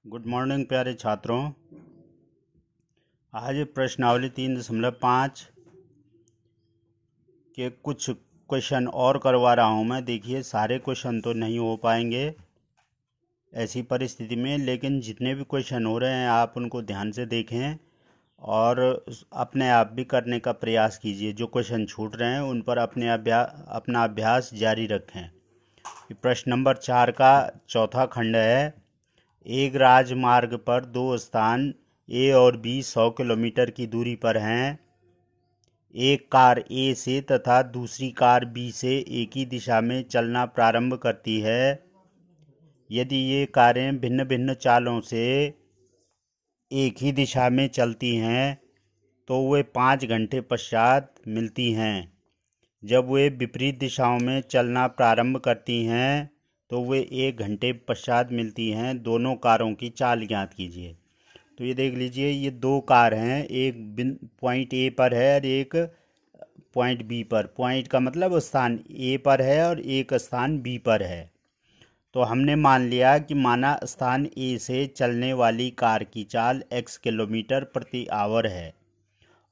Good morning प्यारे छात्रों। आज प्रश्नावली 3.5 के कुछ क्वेश्चन और करवा रहा हूं मैं। देखिए, सारे क्वेश्चन तो नहीं हो पाएंगे ऐसी परिस्थिति में, लेकिन जितने भी क्वेश्चन हो रहे हैं आप उनको ध्यान से देखें और अपने आप भी करने का प्रयास कीजिए। जो क्वेश्चन छूट रहे हैं उन पर अपना अभ्यास जारी रखें। प्रश्न नंबर 4 का चौथा खंड है। एक राजमार्ग पर दो स्थान ए और बी 100 किलोमीटर की दूरी पर हैं। एक कार ए से तथा दूसरी कार बी से एक ही दिशा में चलना प्रारंभ करती है। यदि ये कारें भिन्न भिन्न चालों से एक ही दिशा में चलती हैं तो वे 5 घंटे पश्चात मिलती हैं। जब वे विपरीत दिशाओं में चलना प्रारंभ करती हैं तो वे 1 घंटे पश्चात मिलती हैं। दोनों कारों की चाल ज्ञात कीजिए। तो ये देख लीजिए, ये दो कार हैं, एक पॉइंट ए पर है और एक पॉइंट बी पर। पॉइंट का मतलब स्थान ए पर है और एक स्थान बी पर है। तो हमने मान लिया कि माना स्थान ए से चलने वाली कार की चाल x किलोमीटर प्रति आवर है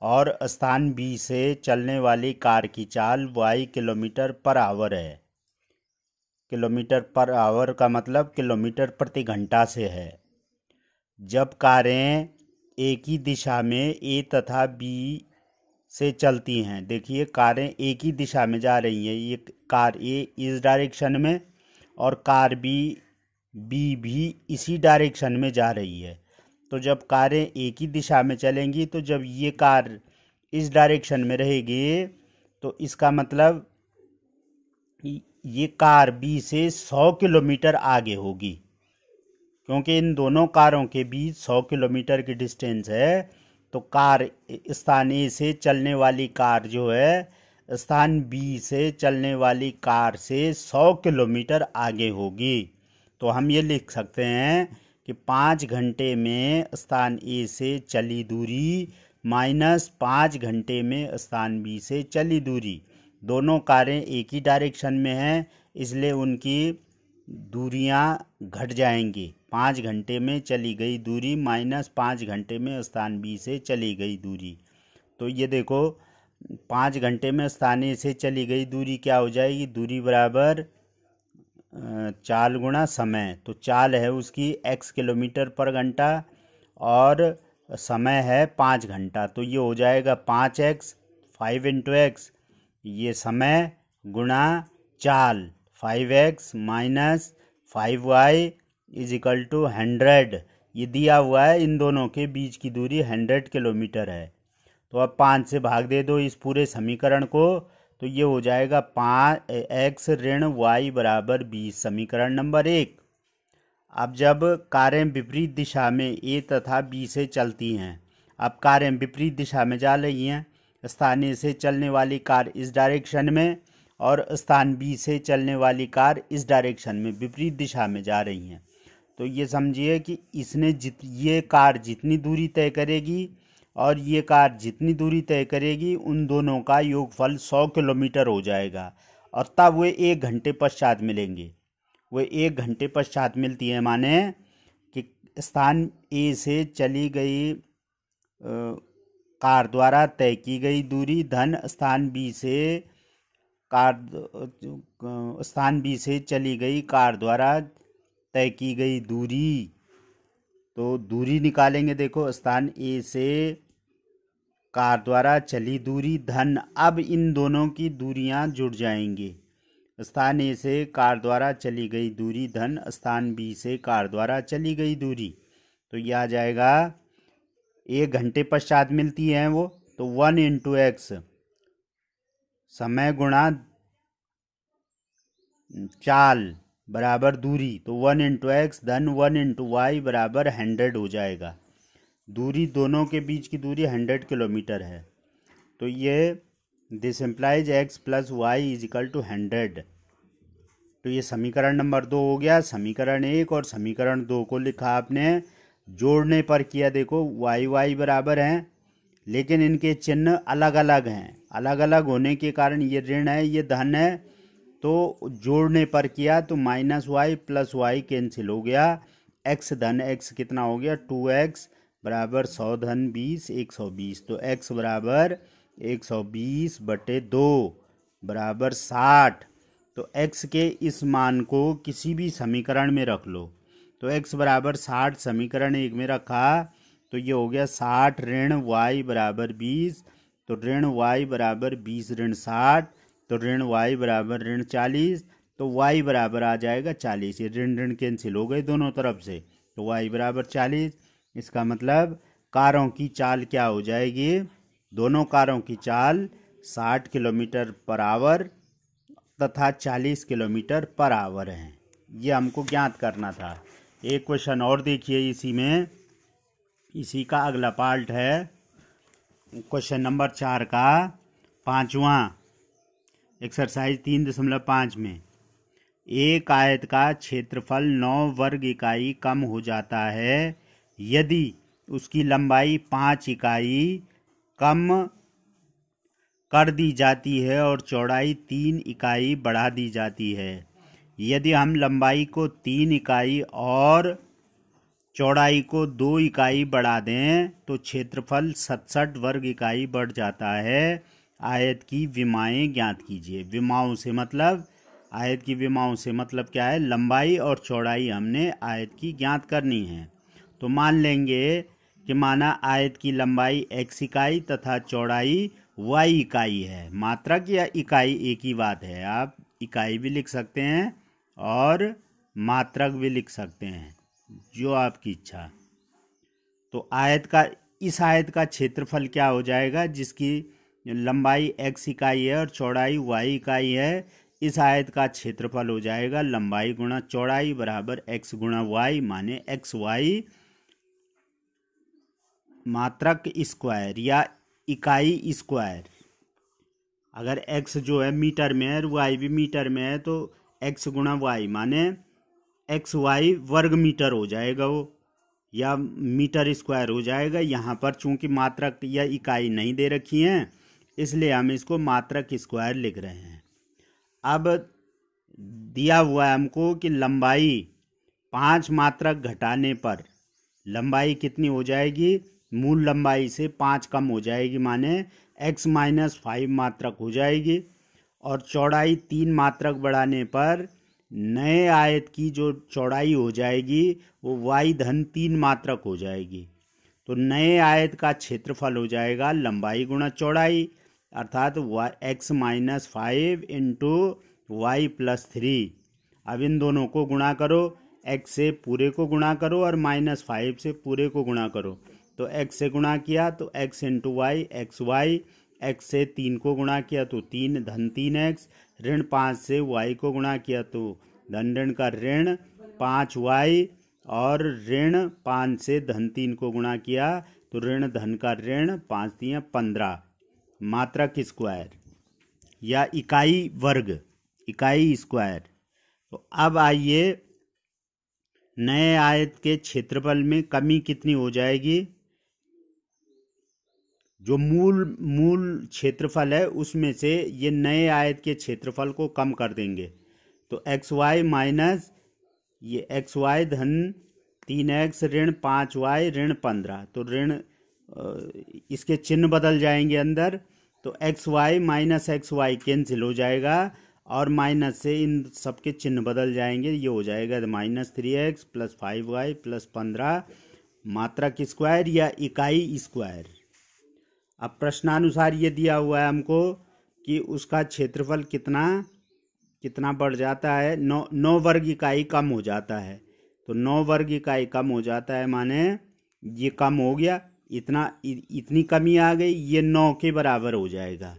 और स्थान बी से चलने वाली कार की चाल y किलोमीटर पर आवर है। किलोमीटर पर आवर का मतलब किलोमीटर प्रति घंटा से है। जब कारें एक ही दिशा में ए तथा बी से चलती हैं, देखिए कारें एक ही दिशा में जा रही हैं। ये कार ए इस डायरेक्शन में और कार बी भी इसी डायरेक्शन में जा रही है। तो जब कारें एक ही दिशा में चलेंगी तो जब ये कार इस डायरेक्शन में रहेगी तो इसका मतलब ये कार बी से 100 किलोमीटर आगे होगी, क्योंकि इन दोनों कारों के बीच 100 किलोमीटर की डिस्टेंस है। तो कार स्थान ए से चलने वाली कार जो है स्थान बी से चलने वाली कार से 100 किलोमीटर आगे होगी। तो हम ये लिख सकते हैं कि 5 घंटे में स्थान ए से चली दूरी माइनस 5 घंटे में स्थान बी से चली दूरी। दोनों कारें एक ही डायरेक्शन में हैं, इसलिए उनकी दूरियां घट जाएंगी। 5 घंटे में चली गई दूरी माइनस 5 घंटे में स्थान बी से चली गई दूरी। तो ये देखो, 5 घंटे में स्थान ए से चली गई दूरी क्या हो जाएगी? दूरी बराबर चाल गुणा समय। तो चाल है उसकी x किलोमीटर पर घंटा और समय है 5 घंटा। तो ये हो जाएगा 5x 5 इंटू एक्स, ये समय गुणा चाल 5x minus 5y is equal to 100। ये दिया हुआ है, इन दोनों के बीच की दूरी 100 किलोमीटर है। तो अब 5 से भाग दे दो इस पूरे समीकरण को, तो ये हो जाएगा 5x ऋण y बराबर 20। समीकरण नंबर 1। अब जब कारें विपरीत दिशा में ए तथा बी से चलती हैं, अब कारें विपरीत दिशा में जा रही हैं। स्थान ए से चलने वाली कार इस डायरेक्शन में और स्थान बी से चलने वाली कार इस डायरेक्शन में विपरीत दिशा में जा रही हैं। तो ये समझिए कि ये कार जितनी दूरी तय करेगी और ये कार जितनी दूरी तय करेगी, उन दोनों का योगफल 100 किलोमीटर हो जाएगा और तब वे 1 घंटे पश्चात मिलेंगे। वे 1 घंटे पश्चात मिलती है, माने कि स्थान ए से चली गई कार द्वारा तय की गई दूरी धन स्थान बी से चली गई कार द्वारा तय की गई दूरी। तो दूरी निकालेंगे। देखो, स्थान ए से कार द्वारा चली दूरी धन, अब इन दोनों की दूरियां जुड़ जाएंगी। स्थान ए से कार द्वारा चली गई दूरी धन स्थान बी से कार द्वारा चली गई दूरी। तो यह आ जाएगा 1 घंटे पश्चात मिलती हैं वो, तो 1 इंटू एक्स समय गुणा चाल बराबर दूरी। तो 1 इंटू एक्स धन 1 इंटू वाई बराबर 100 हो जाएगा। दूरी दोनों के बीच की दूरी 100 किलोमीटर है। तो ये this implies x plus y is equal to 100। तो ये समीकरण नंबर 2 हो गया। समीकरण 1 और समीकरण 2 को लिखा आपने, जोड़ने पर किया। देखो y बराबर हैं, लेकिन इनके चिन्ह अलग अलग हैं। अलग अलग होने के कारण ये ऋण है, ये धन है। तो जोड़ने पर किया तो minus y plus y cancel हो गया। एक्स धन एक्स कितना हो गया 2x बराबर 100 धन 20 120। तो x बराबर 120/2 बराबर 60। तो x के इस मान को किसी भी समीकरण में रख लो। तो x बराबर 60 समीकरण 1 में रखा तो ये हो गया 60 ऋण y बराबर 20। तो ऋण y बराबर 20 ऋण 60 तो ऋण y बराबर ऋण 40। तो y बराबर आ जाएगा 40। ये ऋण ऋण कैंसिल हो गए दोनों तरफ से। तो y बराबर 40। इसका मतलब कारों की चाल क्या हो जाएगी, दोनों कारों की चाल 60 किलोमीटर पर आवर तथा 40 किलोमीटर पर आवर है। ये हमको ज्ञात करना था। एक क्वेश्चन और देखिए इसी में, इसी का अगला पार्ट है क्वेश्चन नंबर 4 का 5वां एक्सरसाइज 3.5 में। एक आयत का क्षेत्रफल 9 वर्ग इकाई कम हो जाता है यदि उसकी लंबाई 5 इकाई कम कर दी जाती है और चौड़ाई 3 इकाई बढ़ा दी जाती है। यदि हम लंबाई को 3 इकाई और चौड़ाई को 2 इकाई बढ़ा दें तो क्षेत्रफल 67 वर्ग इकाई बढ़ जाता है। आयत की विमाएं ज्ञात कीजिए। विमाओं से मतलब, आयत की विमाओं से मतलब क्या है, लंबाई और चौड़ाई हमने आयत की ज्ञात करनी है। तो मान लेंगे कि माना आयत की लंबाई x इकाई तथा चौड़ाई y इकाई है। मात्रक या इकाई एक ही बात है, आप इकाई भी लिख सकते हैं और मात्रक भी लिख सकते हैं, जो आपकी इच्छा। तो इस आयत का क्षेत्रफल क्या हो जाएगा, जिसकी लंबाई x इकाई है और चौड़ाई y इकाई है। इस आयत का क्षेत्रफल हो जाएगा लंबाई गुणा चौड़ाई बराबर x गुणा y, माने xy मात्रक स्क्वायर या इकाई स्क्वायर। अगर x जो है मीटर में है और y भी मीटर में है तो x गुणा y माने xy वर्ग मीटर हो जाएगा वो, या मीटर स्क्वायर हो जाएगा। यहाँ पर चूंकि मात्रक या इकाई नहीं दे रखी है इसलिए हम इसको मात्रक स्क्वायर लिख रहे हैं। अब दिया हुआ है हमको कि लंबाई 5 मात्रक घटाने पर लंबाई कितनी हो जाएगी, मूल लंबाई से 5 कम हो जाएगी, माने x-5 मात्रक हो जाएगी। और चौड़ाई 3 मात्रक बढ़ाने पर नए आयत की जो चौड़ाई हो जाएगी वो y-3 मात्रक हो जाएगी। तो नए आयत का क्षेत्रफल हो जाएगा लंबाई गुणा चौड़ाई, अर्थात x-5 इंटू y+3। अब इन दोनों को गुणा करो, x से पूरे को गुणा करो और -5 से पूरे को गुणा करो। तो x से गुणा किया तो x into y xy, x से 3 को गुणा किया तो 3 धन 3x, ऋण 5 से y को गुणा किया तो धन ऋण का ऋण 5y, और ऋण 5 से धन 3 को गुणा किया तो ऋण धन का ऋण 5×3=15 मात्रक स्क्वायर या इकाई वर्ग, इकाई स्क्वायर। तो अब आइए नए आयत के क्षेत्रफल में कमी कितनी हो जाएगी, जो मूल क्षेत्रफल है उसमें से ये नए आयत के क्षेत्रफल को कम कर देंगे। तो xy माइनस ये xy धन 3x ऋण 5y ऋण 15, तो ऋण इसके चिन्ह बदल जाएंगे अंदर। तो xy माइनस xy कैंसिल हो जाएगा और माइनस से इन सबके चिन्ह बदल जाएंगे। ये हो जाएगा -3x + 5y + 15 मात्रक स्क्वायर या इकाई स्क्वायर। अब प्रश्नानुसार ये दिया हुआ है हमको कि उसका क्षेत्रफल कितना बढ़ जाता है, 9 वर्ग इकाई कम हो जाता है। तो 9 वर्ग इकाई कम हो जाता है माने ये कम हो गया, इतनी कमी आ गई, ये 9 के बराबर हो जाएगा।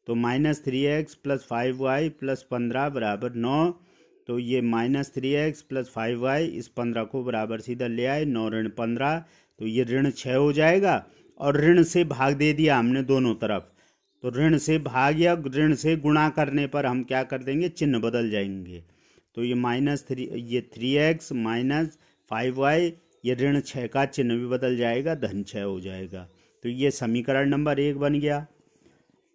तो -3x + 5y + 15 बराबर 9। तो ये -3x + 5y इस 15 को बराबर सीधा ले आए, 9 ऋण 15, तो ये ऋण 6 हो जाएगा। और ऋण से भाग दे दिया हमने दोनों तरफ, तो ऋण से भाग या ऋण से गुणा करने पर हम क्या कर देंगे, चिन्ह बदल जाएंगे। तो ये ये 3x माइनस 5y, ये ऋण 6 का चिन्ह भी बदल जाएगा, धन 6 हो जाएगा। तो ये समीकरण नंबर 1 बन गया।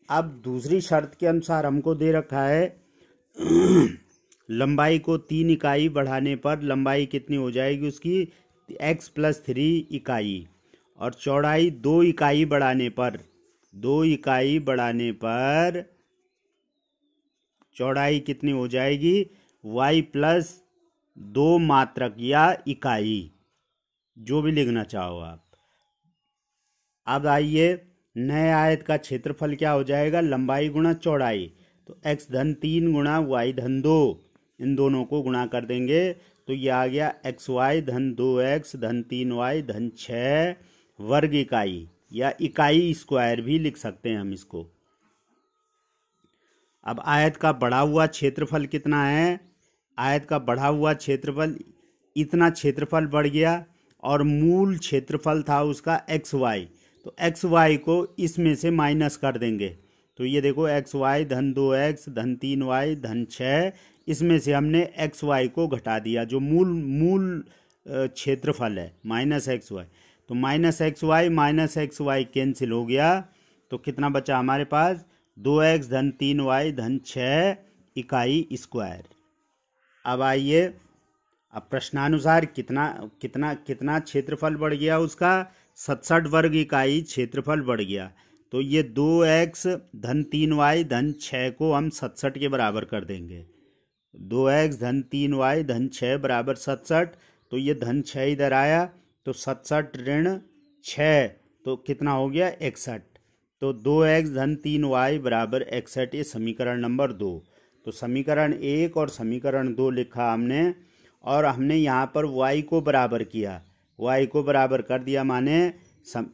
अब दूसरी शर्त के अनुसार हमको दे रखा है लंबाई को 3 इकाई बढ़ाने पर लंबाई कितनी हो जाएगी उसकी, x+3 इकाई। और चौड़ाई 2 इकाई बढ़ाने पर, 2 इकाई बढ़ाने पर चौड़ाई कितनी हो जाएगी, y+2 मात्रक या इकाई, जो भी लिखना चाहो आप। अब आइए, नए आयत का क्षेत्रफल क्या हो जाएगा, लंबाई गुणा चौड़ाई। तो x-3 गुणा y-2, इन दोनों को गुणा कर देंगे तो ये आ गया xy-2x-3y-6 वर्ग इकाई, या इकाई स्क्वायर भी लिख सकते हैं हम इसको। अब आयत का बढ़ा हुआ क्षेत्रफल कितना है, आयत का बढ़ा हुआ क्षेत्रफल, इतना क्षेत्रफल बढ़ गया और मूल क्षेत्रफल था उसका xy, तो xy को इसमें से माइनस कर देंगे। तो ये देखो xy-2x-3y-6, इसमें से हमने xy को घटा दिया, जो मूल क्षेत्रफल है -xy। तो -xy कैंसिल हो गया, तो कितना बचा हमारे पास, 2x-3y-6 इकाई स्क्वायर। अब आइए, अब प्रश्नानुसार कितना क्षेत्रफल बढ़ गया उसका, 67 वर्ग इकाई क्षेत्रफल बढ़ गया। तो ये 2x-3y-6 को हम 67 के बराबर कर देंगे। 2x-3y-6 बराबर 67, तो ये -6 इधर आया, तो 67-6, तो कितना हो गया, 61। तो 2x-3y बराबर 61, ये समीकरण नंबर 2। तो समीकरण 1 और समीकरण 2 लिखा हमने, और हमने यहाँ पर y को बराबर किया, y को बराबर कर दिया, माने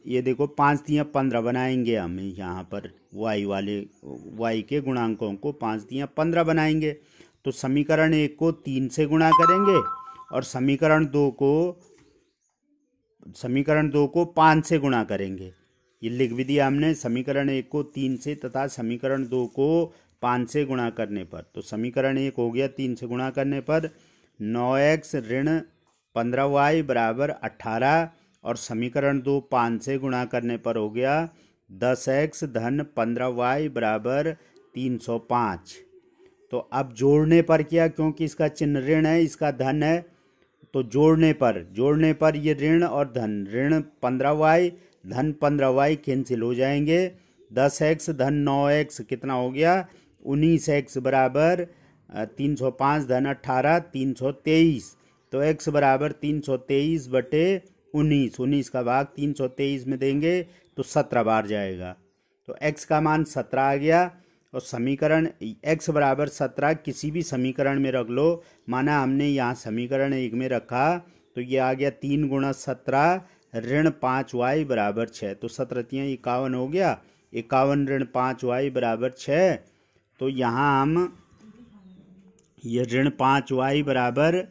ये देखो 5×3=15 बनाएंगे हम यहाँ पर, y के गुणांकों को 5×3=15 बनाएंगे। तो समीकरण 1 को 3 से गुणा करेंगे और समीकरण 2 को 5 से गुणा करेंगे। ये लिख भी दिया हमने, समीकरण 1 को 3 से तथा समीकरण 2 को 5 से गुणा करने पर। तो समीकरण 1 हो गया 3 से गुणा करने पर 9x-15y बराबर 18, और समीकरण 2 5 से गुणा करने पर हो गया 10x-15y बराबर 305। तो अब जोड़ने पर क्या, क्योंकि इसका चिन्ह ऋण है, इसका धन है, तो जोड़ने पर ये ऋण और धन, ऋण 15y धन 15y कैंसिल हो जाएंगे। 10x धन 9x कितना हो गया, 19x बराबर 305 धन 18 323। तो x बराबर 323/19, 19 का भाग 323 में देंगे तो 17 बार जाएगा। तो x का मान 17 आ गया, और समीकरण x बराबर 17 किसी भी समीकरण में रख लो, माना हमने यहाँ समीकरण 1 में रखा, तो ये आ गया 3 × 17 ऋण 5y बराबर 6। तो 17×3 = 51 हो गया, 51 ऋण 5y बराबर 6। तो यहाँ हम ये ऋण 5y बराबर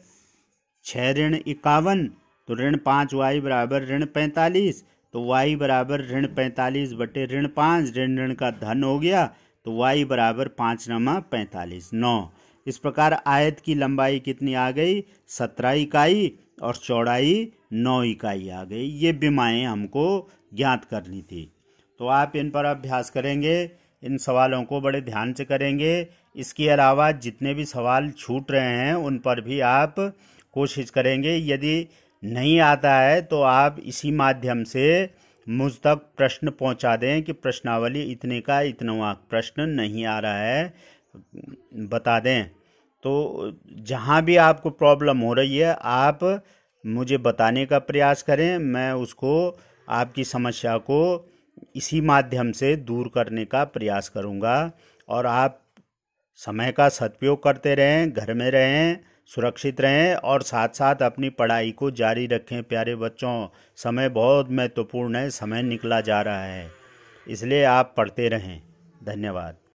6 ऋण 51, तो ऋण 5y बराबर ऋण 45, तो y बराबर ऋण 45/ऋण 5, ऋण का धन हो गया, तो y बराबर 5×45 9। इस प्रकार आयत की लंबाई कितनी आ गई, 17 इकाई, और चौड़ाई 9 इकाई आ गई। ये विमाएँ हमको ज्ञात करनी थी। तो आप इन पर अभ्यास करेंगे, इन सवालों को बड़े ध्यान से करेंगे। इसके अलावा जितने भी सवाल छूट रहे हैं उन पर भी आप कोशिश करेंगे। यदि नहीं आता है तो आप इसी माध्यम से मुझ तक प्रश्न पहुंचा दें कि प्रश्नावली इतने का इतना प्रश्न नहीं आ रहा है, बता दें। तो जहां भी आपको प्रॉब्लम हो रही है आप मुझे बताने का प्रयास करें, मैं उसको, आपकी समस्या को इसी माध्यम से दूर करने का प्रयास करूंगा। और आप समय का सदुपयोग करते रहें, घर में रहें, सुरक्षित रहें, और साथ साथ अपनी पढ़ाई को जारी रखें। प्यारे बच्चों, समय बहुत महत्वपूर्ण है, समय निकला जा रहा है, इसलिए आप पढ़ते रहें। धन्यवाद।